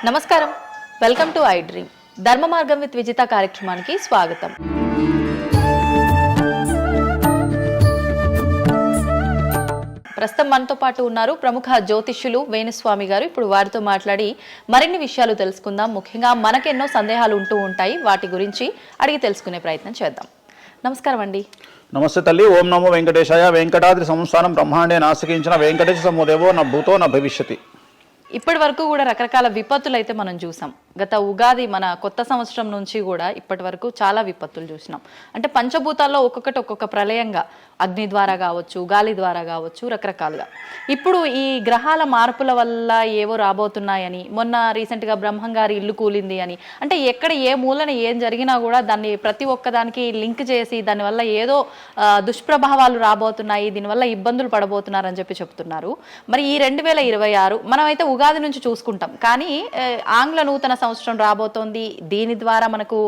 నమస్కారం, welcome to I dream. ధర్మ మార్గం విత్ విజిత కార్యక్రమానికి స్వాగతం. ప్రస్తుతం మనతో పాటు ఉన్నారు ప్రముఖ జ్యోతిష్యులు వేణుస్వామి గారు. ఇప్పుడు వారితో మాట్లాడి మరిన్ని విషయాలు తెలుసుకుందాం. ముఖ్యంగా మనకెన్నో సందేహాలు ఉంటూ ఉంటాయి, వాటి గురించి అడిగి తెలుసుకునే ప్రయత్నం చేద్దాం. నమస్కారం అండి. నమస్తే తల్లి. ఓం నమో వెంకటేశాయ. వెంకటాద్రి సంస్థానం బ్రహ్మాండే నాసికించిన వెంకటేశ సమోదేవో నా భూతో నా భవిష్యతి. ఇప్పటి వరకు కూడా రకరకాల విపత్తులు అయితే మనం చూసాం. గత ఉగాది మన కొత్త సంవత్సరం నుంచి కూడా ఇప్పటి వరకు చాలా విపత్తులు చూసినాం. అంటే పంచభూతాల్లో ఒక్కొక్కటి ఒక్కొక్క ప్రళయంగా, అగ్ని ద్వారా కావచ్చు, గాలి ద్వారా కావచ్చు, రకరకాలుగా. ఇప్పుడు ఈ గ్రహాల మార్పుల వల్ల ఏవో రాబోతున్నాయని, మొన్న రీసెంట్గా బ్రహ్మంగారి ఇల్లు కూలింది అని, అంటే ఎక్కడ ఏ మూలన ఏం జరిగినా కూడా దాన్ని ప్రతి ఒక్కదానికి లింక్ చేసి దానివల్ల ఏదో దుష్ప్రభావాలు రాబోతున్నాయి, దీనివల్ల ఇబ్బందులు పడబోతున్నారని చెప్తున్నారు. మరి ఈ 2026 మనమైతే ఉగాది నుంచి చూసుకుంటాం, కానీ ఆంగ్ల నూతన సంవత్సరం రాబోతోంది. దీని ద్వారా మనకు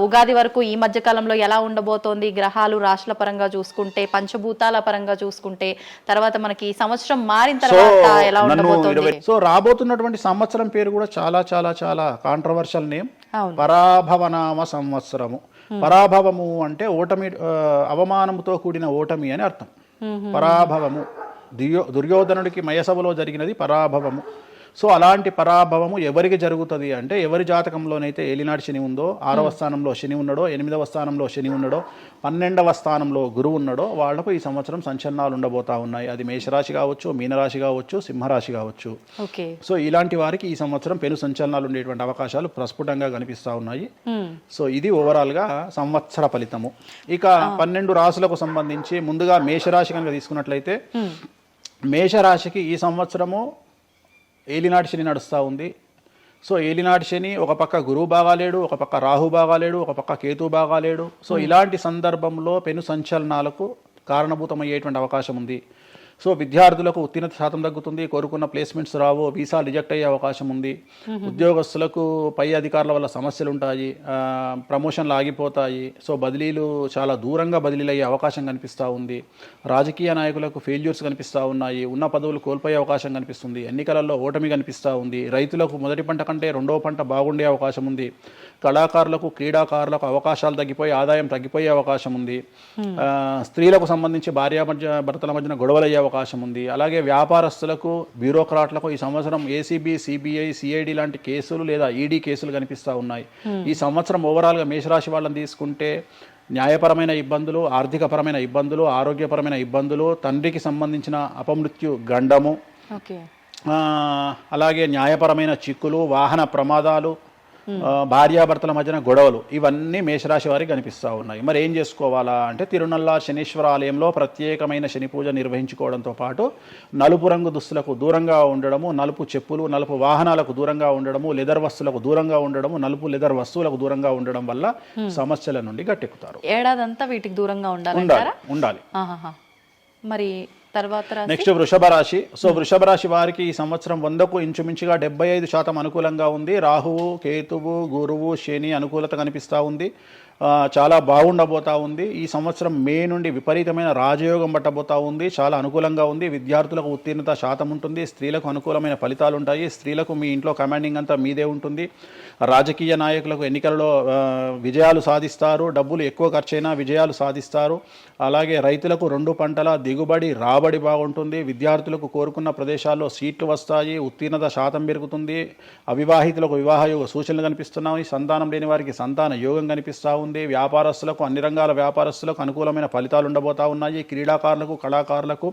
ఉగాది వరకు ఈ మధ్య కాలంలో ఎలా ఉండబోతోంది, గ్రహాలు రాశుల పరంగా చూసుకుంటే, పంచభూతాల పరంగా చూసుకుంటే, తర్వాత మనకి సంవత్సరం మారిన తర్వాత ఎలా ఉండబోతోంది. సో రాబోతున్నటువంటి సంవత్సరం పేరు కూడా చాలా చాలా చాలా కాంట్రవర్షియల్ నేమ్, పరాభవనామ సంవత్సరము. పరాభవము అంటే ఓటమి, అవమానముతో కూడిన ఓటమి అని అర్థం. పరాభవము దుర్యోధనుడికి మయసభలో జరిగినది పరాభవము. సో అలాంటి పరాభవము ఎవరికి జరుగుతుంది అంటే, ఎవరి జాతకంలోనైతే ఏలినాటి శని ఉందో, 6వ స్థానంలో శని ఉన్నాడో, 8వ స్థానంలో శని ఉన్నాడో, 12వ స్థానంలో గురువు ఉన్నాడో, వాళ్లకు ఈ సంవత్సరం సంచలనాలు ఉండబోతా ఉన్నాయి. అది మేషరాశి కావచ్చు, మీనరాశి కావచ్చు, సింహరాశి కావచ్చు. సో ఇలాంటి వారికి ఈ సంవత్సరం పెను సంచలనాలు ఉండేటువంటి అవకాశాలు ప్రస్ఫుటంగా కనిపిస్తూ ఉన్నాయి. సో ఇది ఓవరాల్గా సంవత్సర ఫలితము. ఇక 12 రాశులకు సంబంధించి ముందుగా మేషరాశి కనుక తీసుకున్నట్లయితే, మేషరాశికి ఈ సంవత్సరము ఏలినాటి శని నడుస్తూ ఉంది. సో ఏలినాటి శని ఒక పక్క గురువు బాగాలేడు, ఒక పక్క రాహు బాగాలేడు, ఒక పక్క కేతు బాగాలేడు. సో ఇలాంటి సందర్భంలో పెను సంచలనాలకు కారణభూతమయ్యేటువంటి అవకాశం ఉంది. సో విద్యార్థులకు ఉత్తీర్ణత శాతం తగ్గుతుంది, కోరుకున్న ప్లేస్మెంట్స్ రావు, వీసా రిజెక్ట్ అయ్యే అవకాశం ఉంది. ఉద్యోగస్తులకు పై అధికారుల వల్ల సమస్యలు ఉంటాయి, ప్రమోషన్లు ఆగిపోతాయి. సో బదిలీలు చాలా దూరంగా బదిలీలు అయ్యే అవకాశం కనిపిస్తూ ఉంది. రాజకీయ నాయకులకు ఫెయిల్యూర్స్ కనిపిస్తూ ఉన్నాయి, ఉన్న పదవులు కోల్పోయే అవకాశం కనిపిస్తుంది, ఎన్నికలలో ఓటమి కనిపిస్తూ ఉంది. రైతులకు మొదటి పంట కంటే రెండవ పంట బాగుండే అవకాశం ఉంది. కళాకారులకు, క్రీడాకారులకు అవకాశాలు తగ్గిపోయి ఆదాయం తగ్గిపోయే అవకాశం ఉంది. స్త్రీలకు సంబంధించి భర్తల మధ్యన గొడవలు అయ్యే అవకాశం ఉంది. అలాగే వ్యాపారస్తులకు, బ్యూరోక్రాట్లకు ఈ సంవత్సరం ఏసీబీ, సిబిఐ, సిఐడి లాంటి కేసులు లేదా ఈడీ కేసులు కనిపిస్తూ ఉన్నాయి. ఈ సంవత్సరం ఓవరాల్గా మేషరాశి వాళ్ళని తీసుకుంటే న్యాయపరమైన ఇబ్బందులు, ఆర్థికపరమైన ఇబ్బందులు, ఆరోగ్యపరమైన ఇబ్బందులు, తండ్రికి సంబంధించిన అపమృత్యు గండము, అలాగే న్యాయపరమైన చిక్కులు, వాహన ప్రమాదాలు, భార్యాభర్తల మధ్యన గొడవలు, ఇవన్నీ మేషరాశి వారికి కనిపిస్తూ ఉన్నాయి. మరి ఏం చేసుకోవాలా అంటే, తిరునల్లా శనీశ్వర ఆలయంలో ప్రత్యేకమైన శని పూజ నిర్వహించుకోవడంతో పాటు నలుపు రంగు దుస్తులకు దూరంగా ఉండడము, నలుపు చెప్పులు, నలుపు వాహనాలకు దూరంగా ఉండడము, లెదర్ వస్తువులకు దూరంగా ఉండడము, నలుపు లెదర్ వస్తువులకు దూరంగా ఉండడం వల్ల సమస్యల నుండి గట్టెక్కుతారు. ఏడాదంతా వీటికి దూరంగా ఉండాలి. మరి నెక్స్ట్ వృషభ రాశి. సో వృషభ రాశి వారికి ఈ సంవత్సరం 100కు ఇంచుమించుగా 75% అనుకూలంగా ఉంది. రాహువు, కేతువు, గురువు, శని అనుకూలత కనిపిస్తూ ఉంది. చాలా బాగుండబోతా ఉంది. ఈ సంవత్సరం మే నుండి విపరీతమైన రాజయోగం పట్టబోతా ఉంది. చాలా అనుకూలంగా ఉంది. విద్యార్థులకు ఉత్తీర్ణత శాతం ఉంటుంది. స్త్రీలకు అనుకూలమైన ఫలితాలు ఉంటాయి. స్త్రీలకు మీ ఇంట్లో కమాండింగ్ అంతా మీదే ఉంటుంది. రాజకీయ నాయకులకు ఎన్నికలలో విజయాలు సాధిస్తారు. డబ్బులు ఎక్కువ ఖర్చైనా విజయాలు సాధిస్తారు. అలాగే రైతులకు 2 పంటల దిగుబడి, రాబడి బాగుంటుంది. విద్యార్థులకు కోరుకున్న ప్రదేశాల్లో సీట్లు వస్తాయి. ఉత్తీర్ణత శాతం పెరుగుతుంది. అవివాహితులకు వివాహ యోగ సూచనలు కనిపిస్తున్నాయి. సంతానం లేని వారికి సంతాన యోగం కనిపిస్తూ ఉంది. వ్యాపారస్తులకు, అన్ని రంగాల వ్యాపారస్తులకు అనుకూలమైన ఫలితాలు ఉండబోతా ఉన్నాయి. క్రీడాకారులకు, కళాకారులకు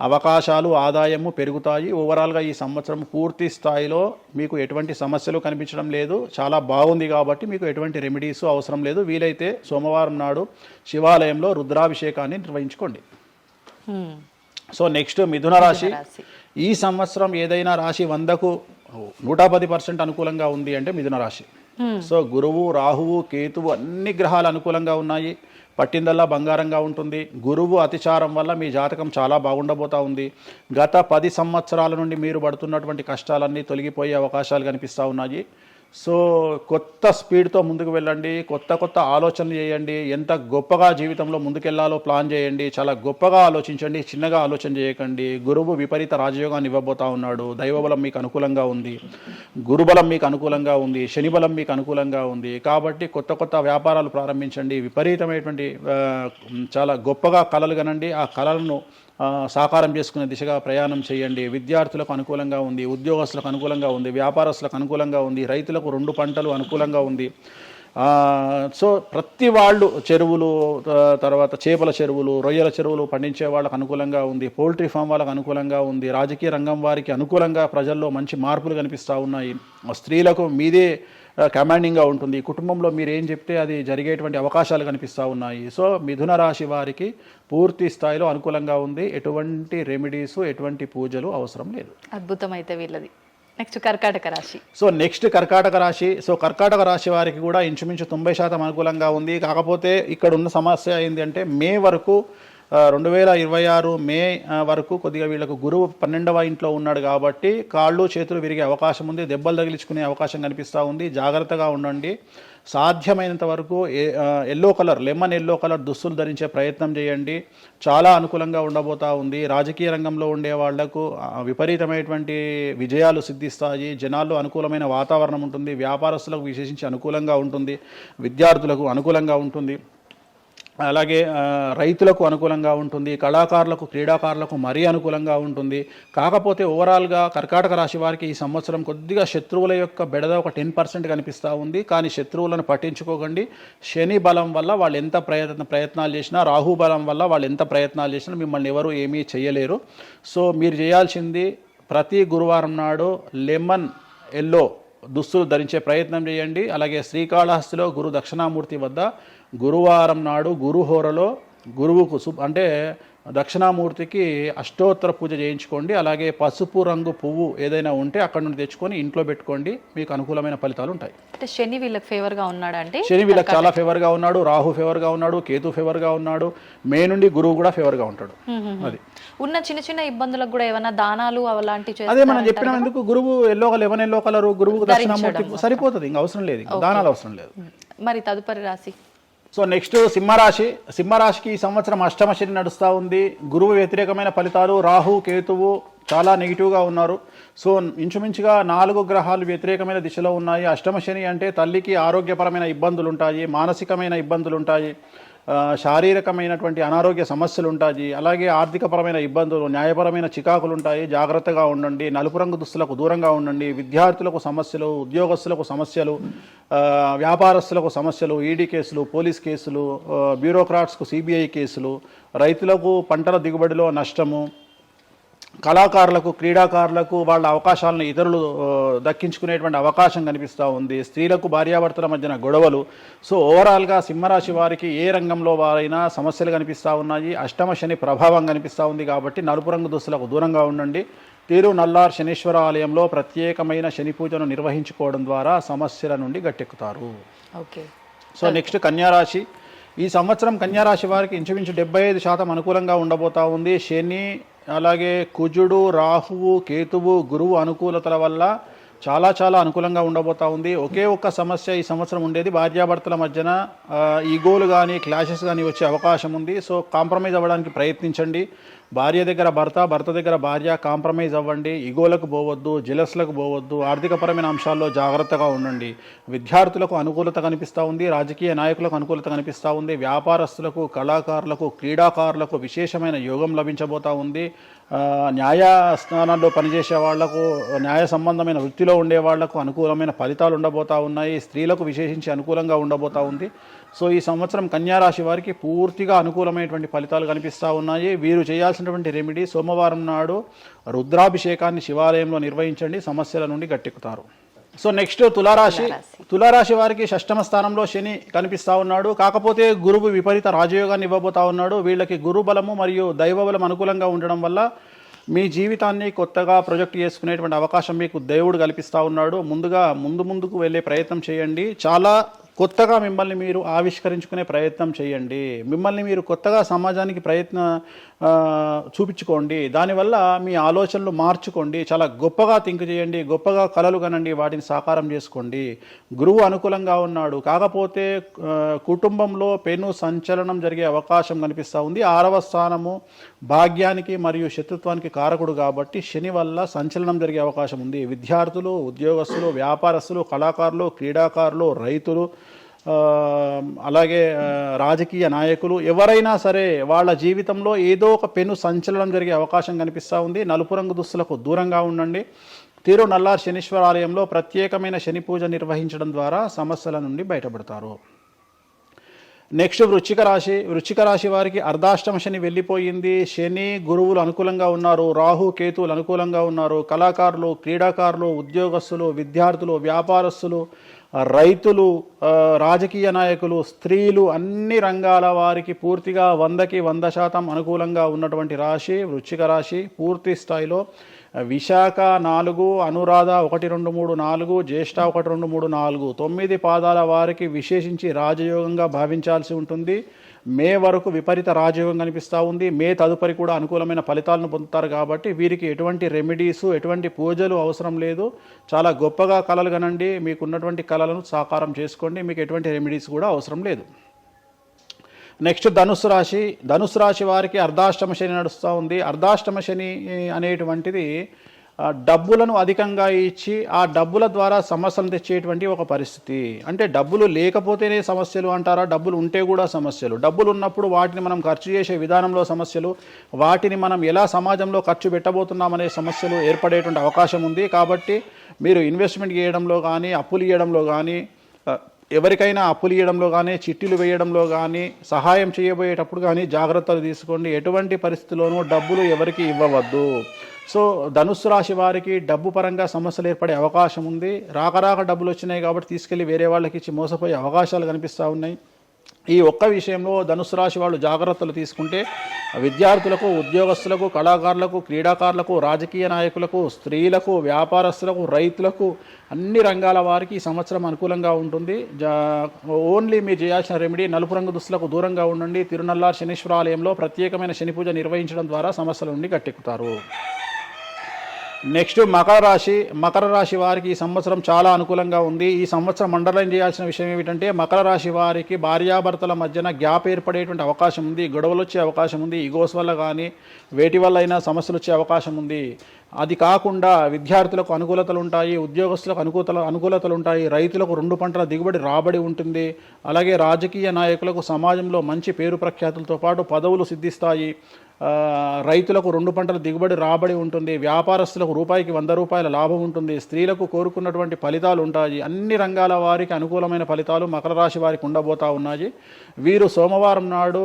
అవకాశాలు, ఆదాయము పెరుగుతాయి. ఓవరాల్గా ఈ సంవత్సరం పూర్తి స్థాయిలో మీకు ఎటువంటి సమస్యలు కనిపించడం లేదు. చాలా బాగుంది కాబట్టి మీకు ఎటువంటి రెమెడీస్ అవసరం లేదు. వీలైతే సోమవారం నాడు శివాలయంలో రుద్రాభిషేకాన్ని నిర్వహించుకోండి. సో నెక్స్ట్ మిథున రాశి. ఈ సంవత్సరం ఏదైనా రాశి 100కు 110% అనుకూలంగా ఉంది అంటే మిథున రాశి. సో గురువు, రాహువు, కేతువు అన్ని గ్రహాలు అనుకూలంగా ఉన్నాయి. పట్టిందల్లా బంగారంగా ఉంటుంది. గురువు అతిచారం వల్ల మీ జాతకం చాలా బాగుండబోతా ఉంది. గత 10 సంవత్సరాల నుండి మీరు పడుతున్నటువంటి కష్టాలన్నీ తొలగిపోయే అవకాశాలు కనిపిస్తూ ఉన్నాయి. సో కొత్త స్పీడ్తో ముందుకు వెళ్ళండి, కొత్త కొత్త ఆలోచనలు చేయండి, ఎంత గొప్పగా జీవితంలో ముందుకెళ్లాలో ప్లాన్ చేయండి, చాలా గొప్పగా ఆలోచించండి, చిన్నగా ఆలోచన చేయకండి. గురువు విపరీత రాజయోగాన్ని ఇవ్వబోతా ఉన్నాడు. దైవబలం మీకు అనుకూలంగా ఉంది, గురుబలం మీకు అనుకూలంగా ఉంది, శనిబలం మీకు అనుకూలంగా ఉంది. కాబట్టి కొత్త కొత్త వ్యాపారాలు ప్రారంభించండి, విపరీతమైనటువంటి చాలా గొప్పగా కలలు కనండి, ఆ కళలను సాకారం చేసుకునే దిశగా ప్రయాణం చేయండి. విద్యార్థులకు అనుకూలంగా ఉంది, ఉద్యోగస్తులకు అనుకూలంగా ఉంది, వ్యాపారస్తులకు అనుకూలంగా ఉంది, రైతులకు 2 పంటలు అనుకూలంగా ఉంది. సో ప్రతి వాళ్ళు చెరువులు, తర్వాత చేపల చెరువులు, రొయ్యల చెరువులు పండించే వాళ్ళకు అనుకూలంగా ఉంది, పౌల్ట్రీ ఫామ్ వాళ్ళకు అనుకూలంగా ఉంది, రాజకీయ రంగం వారికి అనుకూలంగా ప్రజల్లో మంచి మార్పులు కనిపిస్తూ ఉన్నాయి. స్త్రీలకు మీదే కమాండింగ్గా ఉంటుంది, కుటుంబంలో మీరు ఏం చెప్తే అది జరిగేటువంటి అవకాశాలు కనిపిస్తూ ఉన్నాయి. సో మిథున రాశి వారికి పూర్తి స్థాయిలో అనుకూలంగా ఉంది. ఎటువంటి రెమెడీస్, ఎటువంటి పూజలు అవసరం లేదు. అద్భుతం అయితే వీళ్ళది. నెక్స్ట్ కర్కాటక రాశి. సో నెక్స్ట్ కర్కాటక రాశి. సో కర్కాటక రాశి వారికి కూడా ఇంచుమించు 90% అనుకూలంగా ఉంది. కాకపోతే ఇక్కడ ఉన్న సమస్య ఏంటి అంటే మే వరకు 2026 మే వరకు కొద్దిగా వీళ్ళకు గురువు 12వ ఇంట్లో ఉన్నాడు కాబట్టి కాళ్ళు చేతులు విరిగే అవకాశం ఉంది, దెబ్బలు తగిలించుకునే అవకాశం కనిపిస్తూ ఉంది. జాగ్రత్తగా ఉండండి. సాధ్యమైనంత వరకు yellow colour, lemon yellow colour దుస్తులు ధరించే ప్రయత్నం చేయండి. చాలా అనుకూలంగా ఉండబోతూ ఉంది. రాజకీయ రంగంలో ఉండే వాళ్లకు విపరీతమైనటువంటి విజయాలు సిద్ధిస్తాయి. జనాల్లో అనుకూలమైన వాతావరణం ఉంటుంది. వ్యాపారస్తులకు విశేషించి అనుకూలంగా ఉంటుంది. విద్యార్థులకు అనుకూలంగా ఉంటుంది. అలాగే రైతులకు అనుకూలంగా ఉంటుంది. కళాకారులకు, క్రీడాకారులకు మరీ అనుకూలంగా ఉంటుంది. కాకపోతే ఓవరాల్గా కర్కాటక రాశి వారికి ఈ సంవత్సరం కొద్దిగా శత్రువుల యొక్క బెడద ఒక 10% కనిపిస్తూ ఉంది. కానీ శత్రువులను పట్టించుకోకండి. శని బలం వల్ల వాళ్ళు ఎంత ప్రయత్నాలు చేసినా, రాహు బలం వల్ల వాళ్ళు ఎంత ప్రయత్నాలు చేసినా మిమ్మల్ని ఎవరు ఏమీ చేయలేరు. సో మీరు చేయాల్సింది ప్రతి గురువారం నాడు లెమన్ ఎల్లో దుస్తులు ధరించే ప్రయత్నం చేయండి. అలాగే శ్రీకాళహస్తిలో గురు దక్షిణామూర్తి వద్ద గురువారం నాడు గురుహోరలో గురువుకు అంటే దక్షిణామూర్తికి అష్టోత్తర పూజ చేయించుకోండి. అలాగే పసుపు రంగు పువ్వు ఏదైనా ఉంటే అక్కడ నుండి తెచ్చుకొని ఇంట్లో పెట్టుకోండి. మీకు అనుకూలమైన ఫలితాలు ఉంటాయి. అంటే శని వీళ్ళకి ఫేవర్గా ఉన్నాడు అంటే శని వీళ్ళకి చాలా ఫేవర్గా ఉన్నాడు, రాహు ఫేవర్గా ఉన్నాడు, కేతు ఫేవర్గా ఉన్నాడు, మే నుండి గురువు కూడా ఫేవర్గా ఉంటాడు. అది ఉన్న చిన్న చిన్న ఇబ్బందులకు కూడా ఏమైనా దానాలు అలాంటివి అదే మనం చెప్పిన ఎందుకు గురువు లెమన్ ఎల్లో కలర్ గురువుకు దక్షిణామూర్తి సరిపోతుంది, ఇంకా అవసరం లేదు, దానాలు అవసరం లేదు. మరి తదుపరి రాశి. సో నెక్స్ట్ సింహరాశి. సింహరాశికి ఈ సంవత్సరం అష్టమ శని నడుస్తూ ఉంది. గురువు వ్యతిరేకమైన ఫలితాలు, రాహు కేతువు చాలా నెగిటివ్గా ఉన్నారు. సో ఇంచుమించుగా 4 గ్రహాలు వ్యతిరేకమైన దిశలో ఉన్నాయి. అష్టమ శని అంటే తల్లికి ఆరోగ్యపరమైన ఇబ్బందులు ఉంటాయి, మానసికమైన ఇబ్బందులు ఉంటాయి, శారీరకమైనటువంటి అనారోగ్య సమస్యలు ఉంటాయి, అలాగే ఆర్థికపరమైన ఇబ్బందులు, న్యాయపరమైన చికాకులు ఉంటాయి. జాగ్రత్తగా ఉండండి. నలుపు రంగు దుస్తులకు దూరంగా ఉండండి. విద్యార్థులకు సమస్యలు, ఉద్యోగస్తులకు సమస్యలు, వ్యాపారస్తులకు సమస్యలు, ఈడీ కేసులు, పోలీస్ కేసులు, బ్యూరోక్రాట్స్కు సిబిఐ కేసులు, రైతులకు పంటల దిగుబడిలో నష్టము, కళాకారులకు, క్రీడాకారులకు వాళ్ళ అవకాశాలను ఇతరులు దక్కించుకునేటువంటి అవకాశం కనిపిస్తూ ఉంది. స్త్రీలకు భార్యాభర్తల మధ్యన గొడవలు. సో ఓవరాల్గా సింహరాశి వారికి ఏ రంగంలో వారైనా సమస్యలు కనిపిస్తూ ఉన్నాయి. అష్టమ శని ప్రభావం కనిపిస్తూ ఉంది కాబట్టి నలుపు రంగు దుస్తులకు దూరంగా ఉండండి. తీరు నల్లార్ శనీశ్వర ఆలయంలో ప్రత్యేకమైన శని పూజను నిర్వహించుకోవడం ద్వారా సమస్యల నుండి గట్టెక్కుతారు. ఓకే. సో నెక్స్ట్ కన్యారాశి. ఈ సంవత్సరం కన్యారాశి వారికి ఇంచుమించు 75% అనుకూలంగా ఉండబోతా ఉంది. శని, అలాగే కుజుడు, రాహువు, కేతువు, గురువు అనుకూలతల వల్ల చాలా అనుకూలంగా ఉండబోతా ఉంది. ఒకే ఒక్క సమస్య ఈ సంవత్సరం ఉండేది, భార్యాభర్తల మధ్యన ఈగోలు కానీ క్లాషెస్ కానీ వచ్చే అవకాశం ఉంది. సో కాంప్రమైజ్ అవ్వడానికి ప్రయత్నించండి. భార్య దగ్గర భర్త, భర్త దగ్గర భార్య కాంప్రమైజ్ అవ్వండి. ఈగోలకు పోవద్దు, జెలస్లకు పోవద్దు. ఆర్థికపరమైన అంశాల్లో జాగ్రత్తగా ఉండండి. విద్యార్థులకు అనుకూలత కనిపిస్తూ ఉంది. రాజకీయ నాయకులకు అనుకూలత కనిపిస్తూ ఉంది. వ్యాపారస్తులకు, కళాకారులకు, క్రీడాకారులకు విశేషమైన యోగం లభించబోతూ ఉంది. న్యాయస్థానాల్లో పనిచేసే వాళ్లకు, న్యాయ సంబంధమైన వృత్తిలో ఉండే వాళ్లకు అనుకూలమైన ఫలితాలు ఉండబోతూ ఉన్నాయి. స్త్రీలకు విశేషించి అనుకూలంగా ఉండబోతూ ఉంది. సో ఈ సంవత్సరం కన్యారాశి వారికి పూర్తిగా అనుకూలమైనటువంటి ఫలితాలు కనిపిస్తూ ఉన్నాయి. వీరు చేయాల్సినటువంటి రెమెడీ, సోమవారం నాడు రుద్రాభిషేకాన్ని శివాలయంలో నిర్వహించండి, సమస్యల నుండి గట్టెక్కుతారు. సో నెక్స్ట్ తులారాశి. తులారాశి వారికి 6వ స్థానంలో శని కనిపిస్తూ ఉన్నాడు. కాకపోతే గురువు విపరీత రాజయోగాన్ని ఇవ్వబోతా ఉన్నాడు. వీళ్ళకి గురు బలము మరియు దైవ బలం అనుకూలంగా ఉండడం వల్ల మీ జీవితాన్ని కొత్తగా ప్రొజెక్ట్ చేసుకునేటువంటి అవకాశం మీకు దేవుడు కల్పిస్తూ ఉన్నాడు. ముందుకు వెళ్ళే ప్రయత్నం చేయండి. చాలా కొత్తగా మిమ్మల్ని మీరు ఆవిష్కరించుకునే ప్రయత్నం చేయండి. మిమ్మల్ని మీరు కొత్తగా సమాజానికి చూపించుకోండి. దానివల్ల మీ ఆలోచనలు మార్చుకోండి. చాలా గొప్పగా థింక్ చేయండి, గొప్పగా కలలు కనండి, వాటిని సాకారం చేసుకోండి. గురువు అనుకూలంగా ఉన్నాడు, కాకపోతే కుటుంబంలో పెను సంచలనం జరిగే అవకాశం కనిపిస్తూ ఉంది. 6వ స్థానము భాగ్యానికి మరియు శత్రుత్వానికి కారకుడు కాబట్టి శని వల్ల సంచలనం జరిగే అవకాశం ఉంది. విద్యార్థులు, ఉద్యోగస్తులు, వ్యాపారస్తులు, కళాకారులు, క్రీడాకారులు, రైతులు, అలాగే రాజకీయ నాయకులు ఎవరైనా సరే వాళ్ళ జీవితంలో ఏదో ఒక పెను సంచలనం జరిగే అవకాశం కనిపిస్తూ ఉంది. నలుపు రంగు దుస్తులకు దూరంగా ఉండండి. తిరునల్లార్ శనీశ్వర ఆలయంలో ప్రత్యేకమైన శని పూజ నిర్వహించడం ద్వారా సమస్యల నుండి బయటపడతారు. నెక్స్ట్ వృశ్చిక రాశి వారికి అర్ధాష్టమ శని వెళ్ళిపోయింది. శని గురువులు అనుకూలంగా ఉన్నారు, రాహు కేతువులు అనుకూలంగా ఉన్నారు. కళాకారులు, క్రీడాకారులు, ఉద్యోగస్తులు, విద్యార్థులు, వ్యాపారస్తులు, రైతులు, రాజకీయ నాయకులు, స్త్రీలు, అన్ని రంగాల వారికి పూర్తిగా 100కి 100% అనుకూలంగా ఉన్నటువంటి రాశి వృశ్చిక రాశి. పూర్తి స్థాయిలో విశాఖ 4, అనురాధ 1, 2, 3, 4, జ్యేష్ఠ 1, 2, 3, 4, 9 పాదాల వారికి విశేషించి రాజయోగంగా భావించాల్సి ఉంటుంది. మే వరకు విపరీత రాజయోగం కనిపిస్తూ ఉంది. మే తదుపరి కూడా అనుకూలమైన ఫలితాలను పొందుతారు కాబట్టి వీరికి ఎటువంటి రెమెడీసు, ఎటువంటి పూజలు అవసరం లేదు. చాలా గొప్పగా కళలు కనండి, మీకు ఉన్నటువంటి కళలను సాకారం చేసుకోండి, మీకు ఎటువంటి రెమెడీస్ కూడా అవసరం లేదు. నెక్స్ట్ ధనుసు రాశి వారికి అర్ధాష్టమ శని నడుస్తూ ఉంది. అర్ధాష్టమ శని అనేటువంటిది డబ్బులను అధికంగా ఇచ్చి ఆ డబ్బుల ద్వారా సమస్యలు తెచ్చేటువంటి ఒక పరిస్థితి. అంటే డబ్బులు లేకపోతేనే సమస్యలు అంటారా? డబ్బులు ఉంటే కూడా సమస్యలు. డబ్బులు ఉన్నప్పుడు వాటిని మనం ఖర్చు చేసే విధానంలో సమస్యలు, వాటిని మనం ఎలా సమాజంలో ఖర్చు పెట్టబోతున్నామనే సమస్యలు ఏర్పడేటువంటి అవకాశం ఉంది. కాబట్టి మీరు ఇన్వెస్ట్మెంట్ చేయడంలో కానీ, అప్పులు ఇవ్వడంలో కానీ, ఎవరికైనా అప్పులు ఇవ్వడంలో కానీ, చిట్టీలు వేయడంలో కానీ, సహాయం చేయబోయేటప్పుడు కానీ జాగ్రత్తలు తీసుకోండి. ఎటువంటి పరిస్థితుల్లోనూ డబ్బులు ఎవరికి ఇవ్వవద్దు. సో ధనుస్సు రాశి వారికి డబ్బు పరంగా సమస్యలు ఏర్పడే అవకాశం ఉంది. రాక డబ్బులు వచ్చినాయి కాబట్టి తీసుకెళ్ళి వేరే వాళ్ళకి ఇచ్చి మోసపోయే అవకాశాలు కనిపిస్తూ ఉన్నాయి. ఈ ఒక్క విషయంలో ధనుసు రాశి వాళ్ళు జాగ్రత్తలు తీసుకుంటే విద్యార్థులకు, ఉద్యోగస్తులకు, కళాకారులకు, క్రీడాకారులకు, రాజకీయ నాయకులకు, స్త్రీలకు, వ్యాపారస్తులకు, రైతులకు, అన్ని రంగాల వారికి ఈ సంవత్సరం అనుకూలంగా ఉంటుంది. ఓన్లీ మీరు చేయాల్సిన రెమెడీ నలుపు రంగు దుస్తులకు దూరంగా ఉండండి. తిరునల్లార్ శనీశ్వర ఆలయంలో ప్రత్యేకమైన శని పూజ నిర్వహించడం ద్వారా సమస్యల నుండి గట్టెక్కుతారు. నెక్స్ట్ మకర రాశి వారికి ఈ సంవత్సరం చాలా అనుకూలంగా ఉంది. ఈ సంవత్సరం అండర్లైన్ చేయాల్సిన విషయం ఏమిటంటే మకర రాశి వారికి భార్యాభర్తల మధ్యన గ్యాప్ ఏర్పడేటువంటి అవకాశం ఉంది. గొడవలు వచ్చే అవకాశం ఉంది. ఈగోస్ వల్ల కానీ వేటి వల్ల అయినా సమస్యలు వచ్చే అవకాశం ఉంది. అది కాకుండా విద్యార్థులకు అనుకూలతలు ఉంటాయి, ఉద్యోగస్తులకు అనుకూలతలు ఉంటాయి, రైతులకు 2 పంటల దిగుబడి రాబడి ఉంటుంది. అలాగే రాజకీయ నాయకులకు సమాజంలో మంచి పేరు ప్రఖ్యాతులతో పాటు పదవులు సిద్ధిస్తాయి. రైతులకు 2 పంటల దిగుబడి రాబడి ఉంటుంది. వ్యాపారస్తులకు రూపాయికి 100 రూపాయల లాభం ఉంటుంది. స్త్రీలకు కోరుకున్నటువంటి ఫలితాలు ఉంటాయి. అన్ని రంగాల వారికి అనుకూలమైన ఫలితాలు మకర రాశి వారికి ఉండబోతా ఉన్నాయి. వీరు సోమవారం నాడు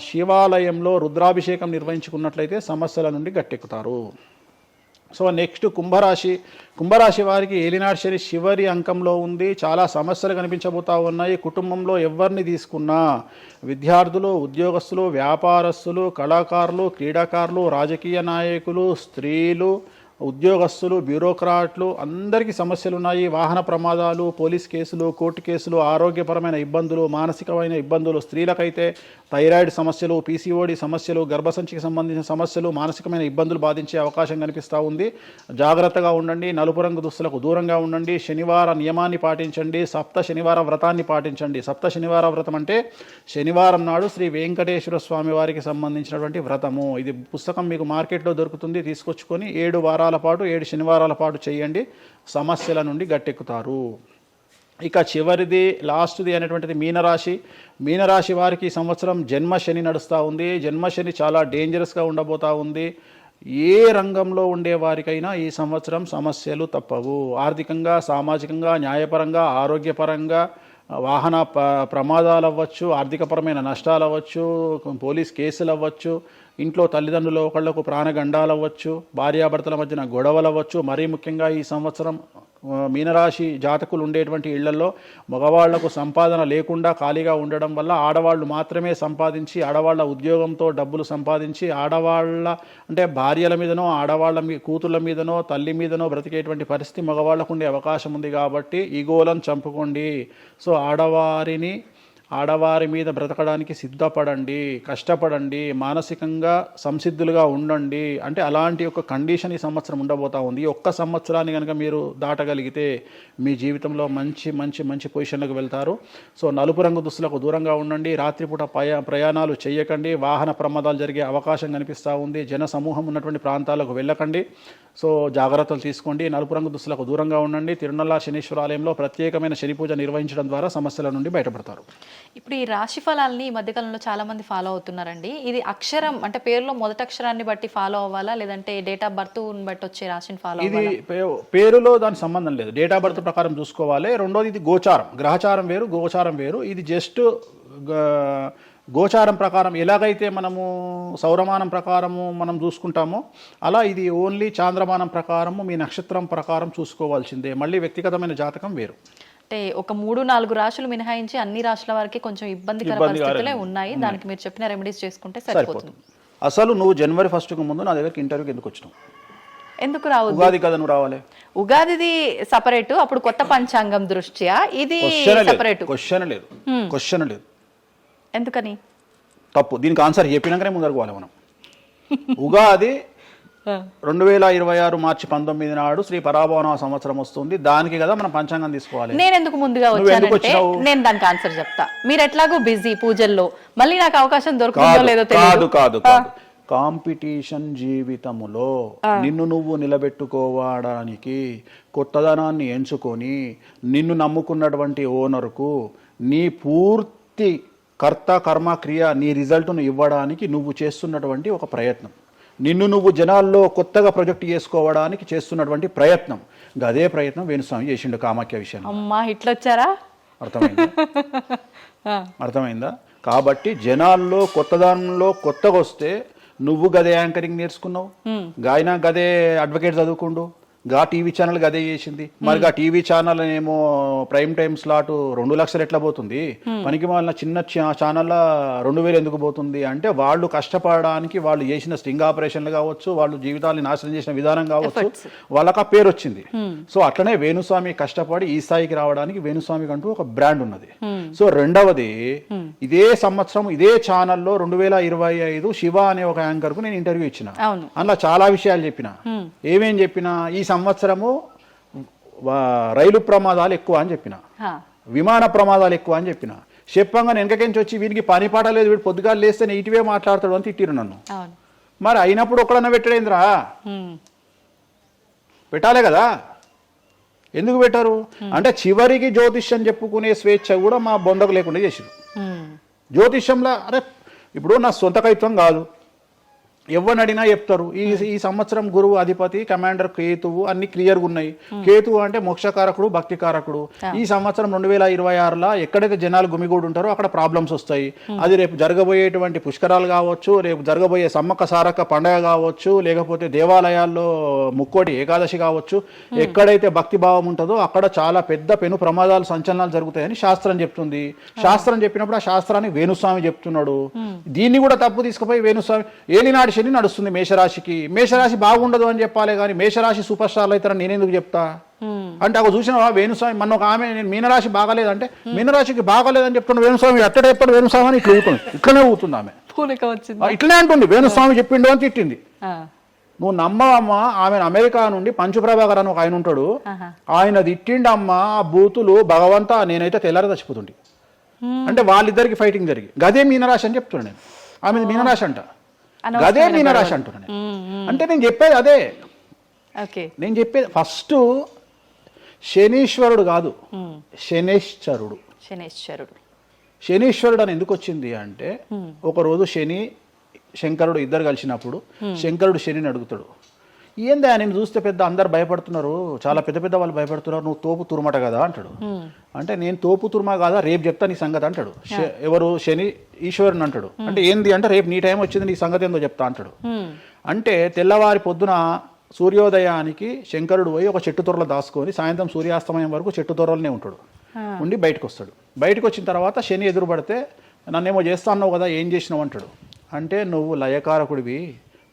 శివాలయంలో రుద్రాభిషేకం నిర్వహించుకున్నట్లయితే సమస్యల నుండి గట్టెక్కుతారు. సో నెక్స్ట్ కుంభరాశి వారికి ఏలినాటి శని చివరి అంకంలో ఉంది. చాలా సమస్యలు కనిపించబోతా ఉన్నాయి. కుటుంబంలో ఎవరిని తీసుకున్నా విద్యార్థులు, ఉద్యోగస్తులు, వ్యాపారస్తులు, కళాకారులు, క్రీడాకారులు, రాజకీయ నాయకులు, స్త్రీలు, ఉద్యోగస్తులు, బ్యూరోక్రాట్లు అందరికీ సమస్యలు ఉన్నాయి. వాహన ప్రమాదాలు, పోలీస్ కేసులు, కోర్టు కేసులు, ఆరోగ్యపరమైన ఇబ్బందులు, మానసికమైన ఇబ్బందులు, స్త్రీలకైతే థైరాయిడ్ సమస్యలు, పీసీఓడి సమస్యలు, గర్భసంచికి సంబంధించిన సమస్యలు, మానసికమైన ఇబ్బందులు బాధించే అవకాశం కనిపిస్తూ ఉంది. జాగ్రత్తగా ఉండండి. నలుపు రంగు దుస్తులకు దూరంగా ఉండండి. శనివార నియమాన్ని పాటించండి. సప్త శనివార వ్రతాన్ని పాటించండి. సప్త శనివార వ్రతం అంటే శనివారం నాడు శ్రీ వెంకటేశ్వర స్వామి వారికి సంబంధించినటువంటి వ్రతము. ఇది పుస్తకం మీకు మార్కెట్లో దొరుకుతుంది, తీసుకొచ్చుకొని 7 వారాల పాటు 7 శనివారాల పాటు చేయండి. సమస్యల నుండి గట్టెక్కుతారు. ఇక చివరిది లాస్ట్ది అనేటువంటిది మీనరాశి వారికి ఈ సంవత్సరం జన్మశని నడుస్తూ ఉంది. జన్మశని చాలా డేంజరస్గా ఉండబోతూ ఉంది. ఏ రంగంలో ఉండే వారికైనా ఈ సంవత్సరం సమస్యలు తప్పవు. ఆర్థికంగా, సామాజికంగా, న్యాయపరంగా, ఆరోగ్యపరంగా, వాహన ప్రమాదాలు అవ్వచ్చు, ఆర్థికపరమైన నష్టాలు అవ్వచ్చు, పోలీస్ కేసులు అవ్వచ్చు, ఇంట్లో తల్లిదండ్రులు ఒకళ్లకు ప్రాణగండాలు అవ్వచ్చు, భార్యాభర్తల మధ్యన గొడవలు అవ్వచ్చు. మరీ ముఖ్యంగా ఈ సంవత్సరం మీనరాశి జాతకులు ఉండేటువంటి ఇళ్లలో మగవాళ్లకు సంపాదన లేకుండా ఖాళీగా ఉండడం వల్ల ఆడవాళ్ళు మాత్రమే సంపాదించి ఆడవాళ్ళ ఉద్యోగంతో డబ్బులు సంపాదించి ఆడవాళ్ళ అంటే భార్యల మీదనో ఆడవాళ్ళ కూతుళ్ళ మీదనో తల్లి మీదనో బ్రతికేటువంటి పరిస్థితి మగవాళ్ళకు ఉండే అవకాశం ఉంది. కాబట్టి ఈగోలను చంపుకోండి. సో ఆడవారి మీద బ్రతకడానికి సిద్ధపడండి, కష్టపడండి, మానసికంగా సంసిద్ధులుగా ఉండండి. అంటే అలాంటి ఒక కండిషన్ ఈ సంవత్సరం ఉండబోతా ఉంది. ఈ ఒక్క సంవత్సరాన్ని కనుక మీరు దాటగలిగితే మీ జీవితంలో మంచి మంచి మంచి పొజిషన్లకు వెళ్తారు. సో నలుపు రంగు దుస్తులకు దూరంగా ఉండండి. రాత్రిపూట ప్రయాణాలు చేయకండి. వాహన ప్రమాదాలు జరిగే అవకాశం కనిపిస్తూ ఉంది. జన సమూహం ఉన్నటువంటి ప్రాంతాలకు వెళ్ళకండి. సో జాగ్రత్తలు తీసుకోండి. నలుపు రంగు దుస్తులకు దూరంగా ఉండండి. తిరునల్లా శనీశ్వర ఆలయంలో ప్రత్యేకమైన శని పూజ నిర్వహించడం ద్వారా సమస్యల నుండి బయటపడతారు. ఇప్పుడు ఈ రాశి ఫలాల్ని ఈ మధ్యకాలంలో చాలా మంది ఫాలో అవుతున్నారండి. ఇది అక్షరం అంటే పేరులో మొదటి అక్షరాన్ని బట్టి ఫాలో అవ్వాలా, లేదంటే డేట్ ఆఫ్ బర్త్ బట్టి వచ్చే రాశిని ఫాలో అవ్వాలా? ఇది పేరులో దాని సంబంధం లేదు. డేట్ ఆఫ్ బర్త్ ప్రకారం చూసుకోవాలి. రెండోది ఇది గోచారం, గ్రహచారం వేరు, గోచారం వేరు. ఇది జస్ట్ గోచారం ప్రకారం ఎలాగైతే మనము సౌరమానం ప్రకారము మనం చూసుకుంటామో అలా ఇది ఓన్లీ చాంద్రమానం ప్రకారము మీ నక్షత్రం ప్రకారం చూసుకోవాల్సిందే. మళ్ళీ వ్యక్తిగతమైన జాతకం వేరు. అంటే ఒక 3-4 రాశులు మినహాయించి అన్ని రాశుల వారికి కొంచెం ఇబ్బందికర పరిస్థితులే ఉన్నాయి. దానికి మీరు చెప్పిన రెమెడీస్ చేసుకుంటే సరిపోతుంది. అసలు నువ్వు జనవరి 1కు ముందు నా దగ్గరికి ఇంటర్వ్యూకి ఎందుకు వచ్చినావు? ఎందుకు రావు? ఉగాది కదా నువ్వు రావాలి. ఉగాదిది సపరేట్, అప్పుడు కొత్త పంచాంగం దృష్ట్యా ఇది సపరేట్. క్వశ్చన్ లేదు. ఎందుకని? తప్పు. దీనికి ఆన్సర్ చెప్పినాకనే ముందరకు పోవాలి మనం. ఉగాది 2026 మార్చి 19 నాడు శ్రీ పరాభవన సంవత్సరం వస్తుంది. దానికి కదా మనం పంచాంగం తీసుకోవాలి. నేను ఎందుకు ముందుగా వచ్చానంటే నేను దానికి ఆన్సర్ చెప్తా. మీరు ఎట్లాగో బిజీ పూజల్లో, మళ్ళీ నాకు అవకాశం దొరుకుతుందో లేదో తెలియదు. కాదు. కాంపిటీషన్ జీవితములో నిన్ను నువ్వు నిలబెట్టుకోవడానికి కొత్తదనాన్ని ఎంచుకొని నిన్ను నమ్ముకున్నటువంటి ఓనర్కు నీ పూర్తి కర్త కర్మ క్రియ నీ రిజల్ట్ను ఇవ్వడానికి నువ్వు చేస్తున్నటువంటి ఒక ప్రయత్నం, నిన్ను నువ్వు జనాల్లో కొత్తగా ప్రొజెక్ట్ చేసుకోవడానికి చేస్తున్నటువంటి ప్రయత్నం. అదే ప్రయత్నం వేణుస్వామి చేసిండు కామాఖ్య విషయం. అమ్మా ఇట్లొచ్చారా? అర్థమైందా? కాబట్టి జనాల్లో కొత్తదానంలో కొత్తగా వస్తే నువ్వు గదే యాంకరింగ్ నేర్చుకున్నావు, గాయన గదే అడ్వకేట్ చదువుకుండు, గా టీవీ ఛానల్ అదే చేసింది. మరి గా టీవీ ఛానల్ ఏమో ప్రైమ్ టైమ్ స్లాట్ 2 లక్షలు ఎట్లా పోతుంది? పనికి వాళ్ళ చిన్న ఛానల్ 2000 ఎందుకు పోతుంది అంటే వాళ్ళు కష్టపడడానికి వాళ్ళు చేసిన స్టింగ్ ఆపరేషన్లు కావచ్చు, వాళ్ళు జీవితాన్ని నాశనం చేసిన విధానం కావచ్చు, వాళ్ళకి ఆ పేరు వచ్చింది. సో అట్లనే వేణుస్వామి కష్టపడి ఈ స్థాయికి రావడానికి వేణుస్వామికి అంటూ ఒక బ్రాండ్ ఉన్నది. సో రెండవది, ఇదే సంవత్సరం ఇదే ఛానల్లో 2025 శివ అనే ఒక యాంకర్ కు నేను ఇంటర్వ్యూ ఇచ్చిన. అందులో చాలా విషయాలు చెప్పిన. ఏమేం చెప్పినా, ఈ సంవత్సరము రైలు ప్రమాదాలు ఎక్కువ అని చెప్పిన, విమాన ప్రమాదాలు ఎక్కువ అని చెప్పిన. చెప్పంగా వెనకకించి వచ్చి వీరికి పని పాట లేదు, వీడు పొద్దుగా లేస్తే నెగిటివే మాట్లాడతాడు అని తిట్టిరు నన్ను. మరి అయినప్పుడు ఒక్కడన్నా పెట్టడేంద్రా? పెట్టాలే కదా. ఎందుకు పెట్టారు అంటే చివరికి జ్యోతిష్యం చెప్పుకునే స్వేచ్ఛ కూడా మా బొందకు లేకుండా చేసిరు. జ్యోతిష్యంలో అరే ఇప్పుడు నా సొంత కవిత్వం కాదు, ఎవరిని అడిగినా చెప్తారు. ఈ సంవత్సరం గురువు అధిపతి కమాండర్ కేతువు అన్ని క్లియర్గా ఉన్నాయి. కేతువు అంటే మోక్షకారకుడు, భక్తికారకుడు. ఈ సంవత్సరం 2026లో ఎక్కడైతే జనాలు గుమిగూడు ఉంటారో అక్కడ ప్రాబ్లమ్స్ వస్తాయి. అది రేపు జరగబోయేటువంటి పుష్కరాలు కావచ్చు, రేపు జరగబోయే సమ్మక్క సారక్క పండగ కావచ్చు, లేకపోతే దేవాలయాల్లో ముక్కోటి ఏకాదశి కావచ్చు, ఎక్కడైతే భక్తి భావం ఉంటుందో అక్కడ చాలా పెద్ద పెను ప్రమాదాలు సంచలనాలు జరుగుతాయని శాస్త్రం చెప్తుంది. శాస్త్రం చెప్పినప్పుడు ఆ శాస్త్రాన్ని వేణుస్వామి చెప్తున్నాడు. దీన్ని కూడా తప్పు తీసుకుపోయి వేణుస్వామి ఏలినాడు శని నడుస్తుంది మేషరాశికి, మేషరాశి బాగుండదు అని చెప్పాలి కానీ మేషరాశి సూపర్ స్టార్లు అవుతారని నేనెందుకు చెప్తా అంటే, ఒక చూసినావా వేణుస్వామి మన ఒక ఆమె నేను మీనరాశి బాగాలేదంటే మీనరాశికి బాగాలేదని చెప్తున్నా వేణుస్వామి ఎక్కడ చెప్పాడు వేణుస్వామి అని ఇట్లనే ఊతుంది ఆమె, ఇట్లనే అంటుంది వేణుస్వామి చెప్పిండు అని తిట్టింది. నువ్వు నమ్మవమ్మా, ఆమె అమెరికా నుండి పంచుప్రభాకర్ అని ఒక ఆయన ఉంటాడు, ఆయన తిట్టిండమ్మా ఆ బూతులు భగవంతా నేనైతే తెల్లారి చచ్చిపోతుండే. అంటే వాళ్ళిద్దరికి ఫైటింగ్ జరిగి గదే మీనరాశి అని చెప్తున్నా నేను. ఆమె మీనరాశి అంట, గదే మీనరాశి అంటున్నా నేను. అంటే నేను చెప్పేది అదే. నేను చెప్పేది ఫస్ట్ శనీశ్వరుడు కాదు, శనేశ్వరుడు. శనీశ్వరుడు అని ఎందుకు వచ్చింది అంటే, ఒకరోజు శంకరుడు ఇద్దరు కలిసినప్పుడు శంకరుడు శనిని అడుగుతాడు, ఏందా నేను చూస్తే పెద్ద అందరు భయపడుతున్నారు, చాలా పెద్ద పెద్ద వాళ్ళు భయపడుతున్నారు, నువ్వు తోపు తురుమట కదా అంటాడు. అంటే నేను తోపు తురుమా కాదా, రేపు చెప్తా నీ సంగతి అంటాడు. ఎవరు? శని ఈశ్వరుని అంటాడు. అంటే ఏంది అంటే రేపు నీ టైం వచ్చింది నీ సంగతి ఏందో చెప్తా అంటాడు. అంటే తెల్లవారి పొద్దున సూర్యోదయానికి శంకరుడు పోయి ఒక చెట్టు తొర్రలో దాచుకొని సాయంత్రం సూర్యాస్తమయం వరకు చెట్టు తొర్రలోనే ఉంటాడు. ఉండి బయటకు వస్తాడు. బయటకు వచ్చిన తర్వాత శని ఎదురుపడితే నన్నేమో చేస్తా అన్నావు కదా, ఏం చేసినావు అంటాడు. అంటే నువ్వు లయకారకుడివి,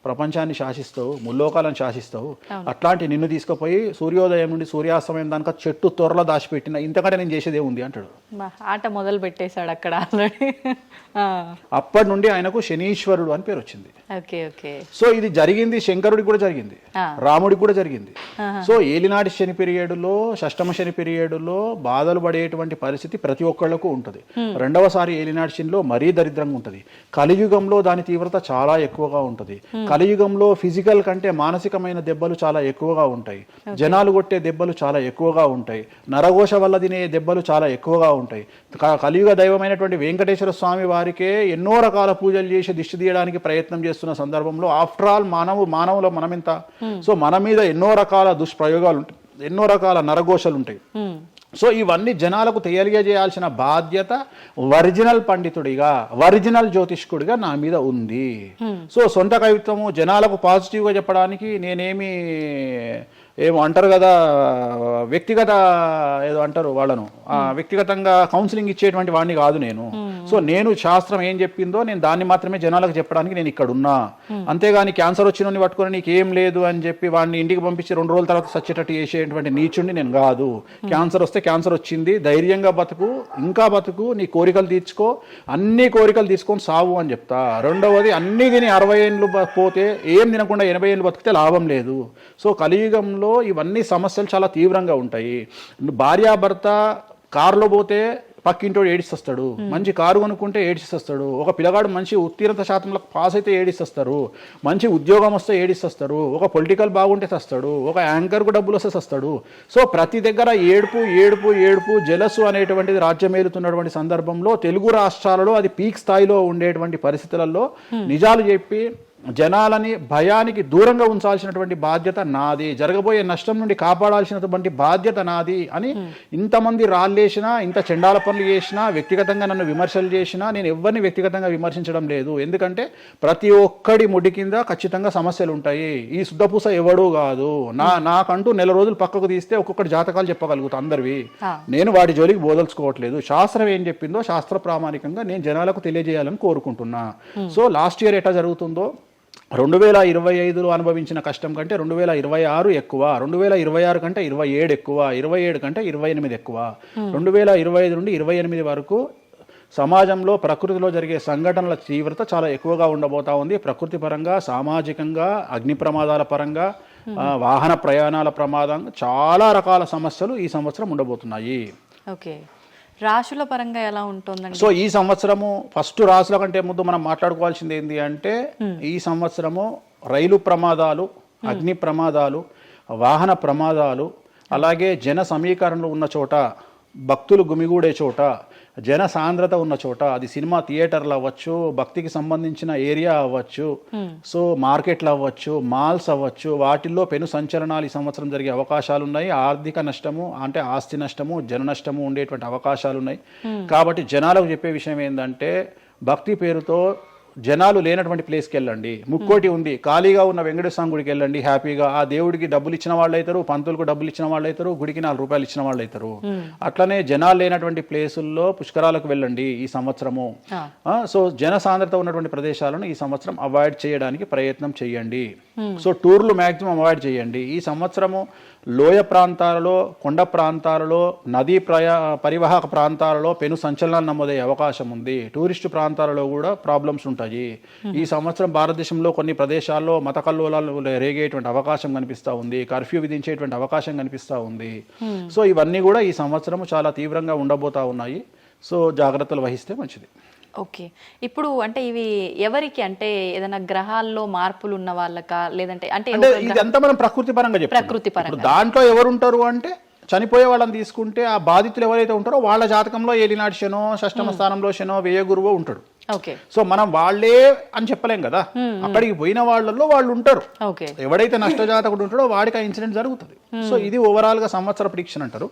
ప్రపంచాన్ని శాసిస్తావు, ముల్లోకాలను శాసిస్తావు, అట్లాంటి నిన్ను తీసుకుపోయి సూర్యోదయం నుండి సూర్యాస్తమయం దానిక చెట్టు త్వరలో దాచిపెట్టిన, ఇంతకంటే నేను చేసేదే ఉంది అంటాడు. ఆట మొదలు పెట్టేశాడు అక్కడ ఆల్రెడీ. అప్పటి నుండి ఆయనకు శనీశ్వరుడు అని పేరు వచ్చింది. Okay okay. సో ఇది జరిగింది శంకరుడికి కూడా జరిగింది, రాముడికి కూడా జరిగింది. సో ఏలినాటి శని పీరియడ్లో, షష్టమ శని పీరియడ్లో బాధలు పడేటువంటి పరిస్థితి ప్రతి ఒక్కళ్లకు ఉంటుంది. రెండవసారి ఏలినాటి శనిలో మరీ దరిద్రంగా ఉంటుంది. కలియుగంలో దాని తీవ్రత చాలా ఎక్కువగా ఉంటుంది. కలియుగంలో ఫిజికల్ కంటే మానసికమైన దెబ్బలు చాలా ఎక్కువగా ఉంటాయి. జనాలు కొట్టే దెబ్బలు చాలా ఎక్కువగా ఉంటాయి. నరఘోష వల్ల తినే దెబ్బలు చాలా ఎక్కువగా ఉంటాయి. కలియుగ దైవమైనటువంటి వెంకటేశ్వర స్వామి వారికే ఎన్నో రకాల పూజలు చేసి దిష్టి తీయడానికి ప్రయత్నం చేస్తున్న సందర్భంలో ఆఫ్టర్ ఆల్ మానవుల మనమెంత. సో మన మీద ఎన్నో రకాల దుష్ప్రయోగాలు ఉంటాయి, ఎన్నో రకాల నరఘోషలు ఉంటాయి. సో ఇవన్నీ జనాలకు తెలియజేయాల్సిన బాధ్యత ఒరిజినల్ పండితుడిగా, ఒరిజినల్ జ్యోతిష్కుడిగా నా మీద ఉంది. సో సొంత కవిత్వము జనాలకు పాజిటివ్గా చెప్పడానికి నేనేమి ఏమో అంటారు కదా, వ్యక్తిగత ఏదో అంటారు వాళ్ళను, వ్యక్తిగతంగా కౌన్సిలింగ్ ఇచ్చేటువంటి వాడిని కాదు నేను. సో నేను శాస్త్రం ఏం చెప్పిందో నేను దాన్ని మాత్రమే జనాలకు చెప్పడానికి నేను ఇక్కడ ఉన్నా. అంతేగాని క్యాన్సర్ వచ్చిన పట్టుకొని నీకు ఏం లేదు అని చెప్పి వాడిని ఇంటికి పంపించి 2 రోజుల తర్వాత సచ్చేటట్టు చేసేటువంటి నీచుండి నేను కాదు. క్యాన్సర్ వస్తే క్యాన్సర్ వచ్చింది, ధైర్యంగా బతుకు, ఇంకా బతుకు, నీ కోరికలు తీర్చుకో, అన్ని కోరికలు తీసుకొని సావు అని చెప్తా. రెండవది, అన్ని తిని 60 ఏళ్ళు పోతే ఏం తినకుండా 80 ఏళ్ళు బతికితే లాభం లేదు. సో కలియుగంలో ఇవన్నీ సమస్యలు చాలా తీవ్రంగా ఉంటాయి. భార్యాభర్త కారులో పోతే పక్కింటోడు ఏడిస్తాడు, మంచి కారు కొనుక్కుంటే ఏడిస్తాడు, ఒక పిల్లగాడు మంచి ఉత్తీర్ణత శాతంలో పాస్ అయితే ఏడిస్తారు, మంచి ఉద్యోగం వస్తే ఏడిస్తారు, ఒక పొలిటికల్ బాగుంటే చస్తాడు, ఒక యాంకర్కు డబ్బులు వస్తే చస్తాడు. సో ప్రతి దగ్గర ఏడుపు ఏడుపు ఏడుపు, జలసు అనేటువంటిది రాజ్యమేలుతున్నటువంటి సందర్భంలో తెలుగు రాష్ట్రాలలో అది పీక్ స్థాయిలో ఉండేటువంటి పరిస్థితులలో నిజాలు చెప్పి జనాలని భయానికి దూరంగా ఉంచాల్సినటువంటి బాధ్యత నాది, జరగబోయే నష్టం నుండి కాపాడాల్సినటువంటి బాధ్యత నాది అని ఇంతమంది రాళ్ళేసినా, ఇంత చెండాల పనులు చేసినా, వ్యక్తిగతంగా నన్ను విమర్శలు చేసినా నేను ఎవరిని వ్యక్తిగతంగా విమర్శించడం లేదు. ఎందుకంటే ప్రతి ఒక్కడి ముడి కింద ఖచ్చితంగా సమస్యలు ఉంటాయి. ఈ శుద్ధపూస ఎవడూ కాదు. నాకంటూ నెల రోజులు పక్కకు తీస్తే ఒక్కొక్కటి జాతకాలు చెప్పగలుగుతా అందరివి. నేను వాటి జోలికి బోదలుచుకోవట్లేదు. శాస్త్రం ఏం చెప్పిందో శాస్త్ర ప్రామాణికంగా నేను జనాలకు తెలియజేయాలని కోరుకుంటున్నా. సో లాస్ట్ ఇయర్ ఎట్లా జరుగుతుందో 2025లో అనుభవించిన కష్టం కంటే 2026 ఎక్కువ, 2026 కంటే 27 ఎక్కువ, 27 కంటే 28 ఎక్కువ. 2025 నుండి 28 వరకు సమాజంలో ప్రకృతిలో జరిగే సంఘటనల తీవ్రత చాలా ఎక్కువగా ఉండబోతా ఉంది. ప్రకృతి పరంగా, సామాజికంగా, అగ్ని ప్రమాదాల పరంగా, వాహన ప్రయాణాల ప్రమాదం, చాలా రకాల సమస్యలు ఈ సంవత్సరం ఉండబోతున్నాయి. ఓకే. రాశుల పరంగా ఎలా ఉంటుందండి? సో ఈ సంవత్సరము ఫస్ట్ రాశుల కంటే ముందు మనం మాట్లాడుకోవాల్సింది ఏంటి అంటే, ఈ సంవత్సరము రైలు ప్రమాదాలు, అగ్ని ప్రమాదాలు, వాహన ప్రమాదాలు, అలాగే జన సమీకరణలు ఉన్న చోట, భక్తులు గుమిగూడే చోట, జన సాంద్రత ఉన్న చోట, అది సినిమా థియేటర్లు అవ్వచ్చు, భక్తికి సంబంధించిన ఏరియా అవ్వచ్చు, సో మార్కెట్లు అవ్వచ్చు, మాల్స్ అవ్వచ్చు, వాటిల్లో పెను సంచలనాలు ఈ సంవత్సరం జరిగే అవకాశాలు ఉన్నాయి. ఆర్థిక నష్టము అంటే ఆస్తి నష్టము, జన నష్టము ఉండేటువంటి అవకాశాలు ఉన్నాయి. కాబట్టి జనాలకు చెప్పే విషయం ఏంటంటే, భక్తి పేరుతో జనాలు లేనటువంటి ప్లేస్కి వెళ్ళండి. ముక్కోటి ఉంది, ఖాళీగా ఉన్న వెంకటేశ్వర గుడికి వెళ్ళండి హ్యాపీగా. ఆ దేవుడికి డబ్బులు ఇచ్చిన వాళ్ళు అవుతారు, పంతులకు డబ్బులు ఇచ్చిన వాళ్ళు అవుతారు, గుడికి 4 రూపాయలు ఇచ్చిన వాళ్ళు అవుతారు. అట్లనే జనాలు లేనటువంటి ప్లేసుల్లో పుష్కరాలకు వెళ్ళండి ఈ సంవత్సరము. సో జన సాంద్రత ఉన్నటువంటి ప్రదేశాలను ఈ సంవత్సరం అవాయిడ్ చేయడానికి ప్రయత్నం చేయండి. సో టూర్లు మ్యాక్సిమం అవాయిడ్ చేయండి. ఈ సంవత్సరము లోయ ప్రాంతాలలో, కొండ ప్రాంతాలలో, నదీ పరివాహక ప్రాంతాలలో పెను సంచలనాలు నమోదయ్యే అవకాశం ఉంది. టూరిస్టు ప్రాంతాలలో కూడా ప్రాబ్లమ్స్ ఉంటాయి. ఈ సంవత్సరం భారతదేశంలో కొన్ని ప్రదేశాల్లో మత కల్లోలాలు రేగేటువంటి అవకాశం కనిపిస్తూ ఉంది, కర్ఫ్యూ విధించేటువంటి అవకాశం కనిపిస్తూ ఉంది. సో ఇవన్నీ కూడా ఈ సంవత్సరం చాలా తీవ్రంగా ఉండబోతా ఉన్నాయి. సో జాగ్రత్తలు వహిస్తే మంచిది. ఓకే. ఇప్పుడు అంటే ఇవి ఎవరికి, అంటే ఏదైనా గ్రహాల్లో మార్పులు ఉన్న వాళ్ళకా, లేదంటే అంటే ఇదంతా మనం ప్రకృతి పరంగా చెప్తాం. ప్రకృతి పరంగా దాంట్లో ఎవరు ఉంటారు అంటే, చనిపోయే వాళ్ళని తీసుకుంటే ఆ బాధితులు ఎవరైతే ఉంటారో వాళ్ళ జాతకంలో ఏలినాటి శనో, షష్టమ స్థానంలో శనో, వ్యయ గురువో ఉంటాడు. సో మనం వాళ్ళే అని చెప్పలేం కదా, అక్కడికి పోయిన వాళ్ళల్లో వాళ్ళు ఉంటారు. ఎవడైతే నష్టజాతకుడు ఉంటాడో వాడికి ఆ ఇన్సిడెంట్ జరుగుతుంది. సో ఇది ఓవరాల్ గా సంవత్సర ప్రిడిక్షన్ అంటారు.